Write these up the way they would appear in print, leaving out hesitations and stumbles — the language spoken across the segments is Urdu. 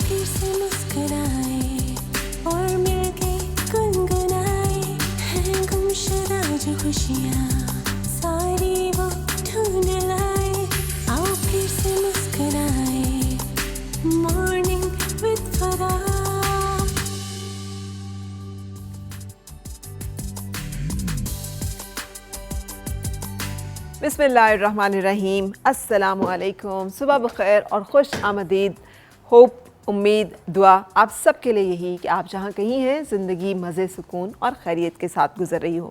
پھر سے مسکرائے اور مل کے گنگنائے ہیں گمشدہ جو خوشیاں ساری وہ ڈھونڈ لائے. آؤ پھر سے مسکرائے مارننگ وتھ فرا. بسم اللہ الرحمن الرحیم. السلام علیکم. صبح بخیر اور خوش آمدید. ہوپ، امید، دعا آپ سب کے لیے یہی کہ آپ جہاں کہیں ہیں زندگی مزے، سکون اور خیریت کے ساتھ گزر رہی ہو.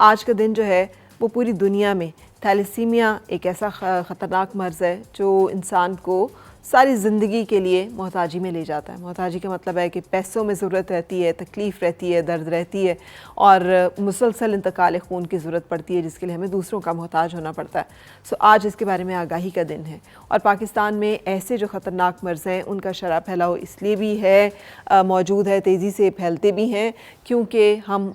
آج کا دن جو ہے وہ پوری دنیا میں تھیلیسیمیا ایک ایسا خطرناک مرض ہے جو انسان کو ساری زندگی کے لیے محتاجی میں لے جاتا ہے. محتاجی کا مطلب ہے کہ پیسوں میں ضرورت رہتی ہے، تکلیف رہتی ہے، درد رہتی ہے اور مسلسل انتقال خون کی ضرورت پڑتی ہے جس کے لیے ہمیں دوسروں کا محتاج ہونا پڑتا ہے. آج اس کے بارے میں آگاہی کا دن ہے اور پاکستان میں ایسے جو خطرناک مرض ہیں ان کا شرح پھیلاؤ اس لیے بھی ہے موجود ہے، تیزی سے پھیلتے بھی ہیں کیونکہ ہم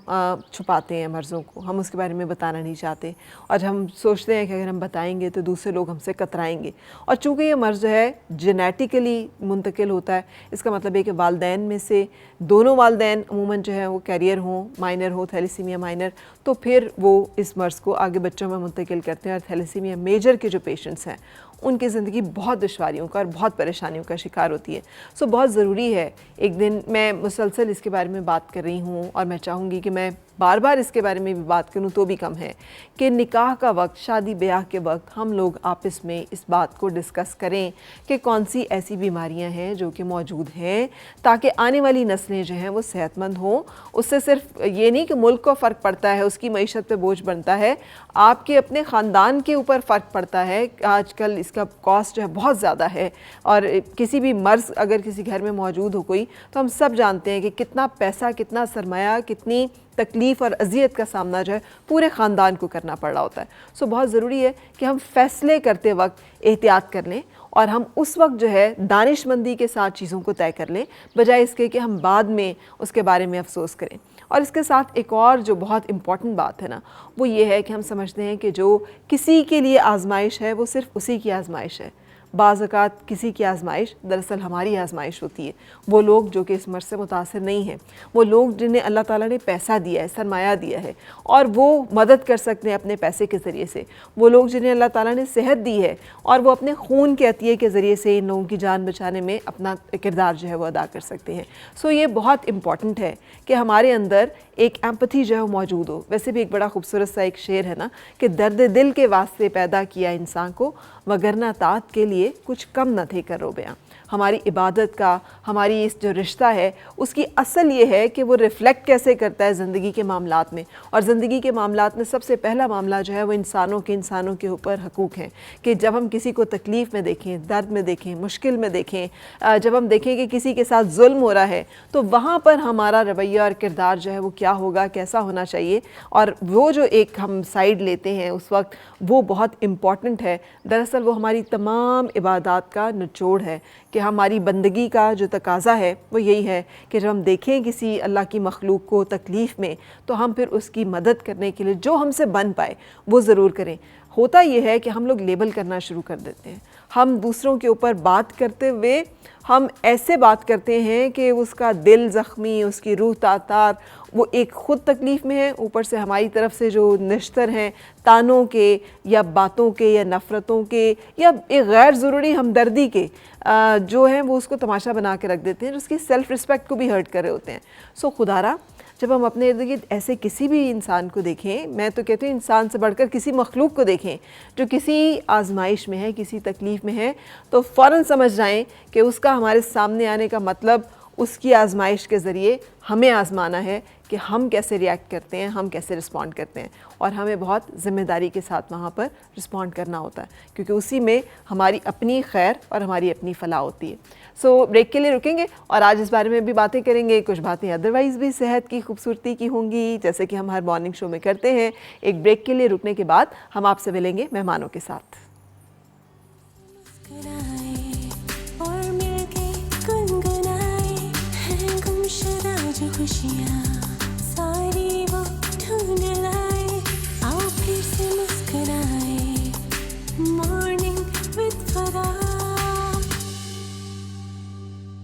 چھپاتے ہیں مرضوں کو، ہم اس کے بارے میں بتانا نہیں چاہتے اور ہم سوچتے ہیں کہ اگر ہم بتائیں گے تو دوسرے لوگ ہم سے کترائیں گے. اور چونکہ یہ مرض جو ہے جینیٹیکلی منتقل ہوتا ہے، اس کا مطلب ہے کہ والدین میں سے دونوں والدین عموماً جو ہے وہ کیریئر ہوں، مائنر ہو تھیلیسیمیا مائنر، تو پھر وہ اس مرض کو آگے بچوں میں منتقل کرتے ہیں. اور تھیلیسیمیا میجر کے جو پیشنٹس ہیں ان کی زندگی بہت دشواریوں کا اور بہت پریشانیوں کا شکار ہوتی ہے. بہت ضروری ہے. ایک دن میں مسلسل اس کے بارے میں بات کر رہی ہوں اور میں چاہوں گی کہ میں بار بار اس کے بارے میں بھی بات کروں تو بھی کم ہے کہ نکاح کا وقت، شادی بیاہ کے وقت ہم لوگ آپس میں اس بات کو ڈسکس کریں کہ کون سی ایسی بیماریاں ہیں جو کہ موجود ہیں تاکہ آنے والی نسلیں جو ہیں وہ صحت مند ہوں. اس سے صرف یہ نہیں کہ ملک کو فرق پڑتا ہے، اس کی معیشت پہ بوجھ بنتا ہے، آپ کے اپنے خاندان کے اوپر فرق پڑتا ہے. آج کل اس کا کاسٹ جو ہے بہت زیادہ ہے اور کسی بھی مرض اگر کسی گھر میں موجود ہو کوئی تو ہم سب جانتے ہیں کہ کتنا پیسہ، کتنا سرمایہ، کتنی تکلیف اور اذیت کا سامنا جو ہے پورے خاندان کو کرنا پڑ رہا ہوتا ہے. بہت ضروری ہے کہ ہم فیصلے کرتے وقت احتیاط کر لیں اور ہم اس وقت جو ہے دانش مندی کے ساتھ چیزوں کو طے کر لیں بجائے اس کے کہ ہم بعد میں اس کے بارے میں افسوس کریں. اور اس کے ساتھ ایک اور جو بہت امپورٹنٹ بات ہے نا وہ یہ ہے کہ ہم سمجھتے ہیں کہ جو کسی کے لیے آزمائش ہے وہ صرف اسی کی آزمائش ہے. بعض اوقات کسی کی آزمائش دراصل ہماری آزمائش ہوتی ہے. وہ لوگ جو کہ اس مرض سے متاثر نہیں ہیں، وہ لوگ جنہیں اللہ تعالیٰ نے پیسہ دیا ہے، سرمایہ دیا ہے اور وہ مدد کر سکتے ہیں اپنے پیسے کے ذریعے سے، وہ لوگ جنہیں اللہ تعالیٰ نے صحت دی ہے اور وہ اپنے خون کے عطیے کے ذریعے سے ان لوگوں کی جان بچانے میں اپنا کردار جو ہے وہ ادا کر سکتے ہیں. یہ بہت امپورٹنٹ ہے کہ ہمارے اندر ایک ایمپتھی جو ہے وہ موجود ہو. ویسے بھی ایک بڑا خوبصورت سا ایک شعر ہے نا کہ درد دل کے واسطے پیدا کیا انسان کو، وگرنہ طاعت کے لیے کچھ کم نہ تھے کرو بیاں. ہماری عبادت کا، ہماری اس جو رشتہ ہے اس کی اصل یہ ہے کہ وہ ریفلیکٹ کیسے کرتا ہے زندگی کے معاملات میں. اور زندگی کے معاملات میں سب سے پہلا معاملہ جو ہے وہ انسانوں کے اوپر حقوق ہیں کہ جب ہم کسی کو تکلیف میں دیکھیں، درد میں دیکھیں، مشکل میں دیکھیں، جب ہم دیکھیں کہ کسی کے ساتھ ظلم ہو رہا ہے تو وہاں پر ہمارا رویہ اور کردار جو ہے وہ کیا ہوگا، کیسا ہونا چاہیے. اور وہ جو ایک ہم سائیڈ لیتے ہیں اس وقت وہ بہت امپورٹنٹ ہے. دراصل وہ ہماری تمام عبادات کا نچوڑ ہے کہ ہماری بندگی کا جو تقاضا ہے وہ یہی ہے کہ جب ہم دیکھیں کسی اللہ کی مخلوق کو تکلیف میں تو ہم پھر اس کی مدد کرنے کے لیے جو ہم سے بن پائے وہ ضرور کریں. ہوتا یہ ہے کہ ہم لوگ لیبل کرنا شروع کر دیتے ہیں. ہم دوسروں کے اوپر بات کرتے ہوئے ہم ایسے بات کرتے ہیں کہ اس کا دل زخمی، اس کی روح تاتار، وہ ایک خود تکلیف میں ہے، اوپر سے ہماری طرف سے جو نشتر ہیں تانوں کے یا باتوں کے یا نفرتوں کے یا ایک غیر ضروری ہمدردی کے جو ہیں وہ اس کو تماشا بنا کے رکھ دیتے ہیں، جو اس کی سیلف رسپیکٹ کو بھی ہرٹ کر رہے ہوتے ہیں. خدا را جب ہم اپنے ارد گرد ایسے کسی بھی انسان کو دیکھیں، میں تو کہتی ہوں انسان سے بڑھ کر کسی مخلوق کو دیکھیں جو کسی آزمائش میں ہے، کسی تکلیف میں ہے، تو فوراً سمجھ جائیں کہ اس کا ہمارے سامنے آنے کا مطلب اس کی آزمائش کے ذریعے ہمیں آزمانا ہے کہ ہم کیسے ریئیکٹ کرتے ہیں، ہم کیسے رسپونڈ کرتے ہیں. اور ہمیں بہت ذمہ داری کے ساتھ وہاں پر رسپونڈ کرنا ہوتا ہے کیونکہ اسی میں ہماری اپنی خیر اور ہماری اپنی فلاح ہوتی ہے. بریک کے لیے رکیں گے اور آج اس بارے میں بھی باتیں کریں گے. کچھ باتیں ادروائز بھی صحت کی خوبصورتی کی ہوں گی جیسے کہ ہم ہر مارننگ شو میں کرتے ہیں. ایک بریک کے لیے رکنے کے بعد ہم آپ سے ملیں گے مہمانوں کے ساتھ. اور مل کے گنگنائے ہیں گمشدہ جو خوشیاں ساری وہ ڈھونڈ لائے.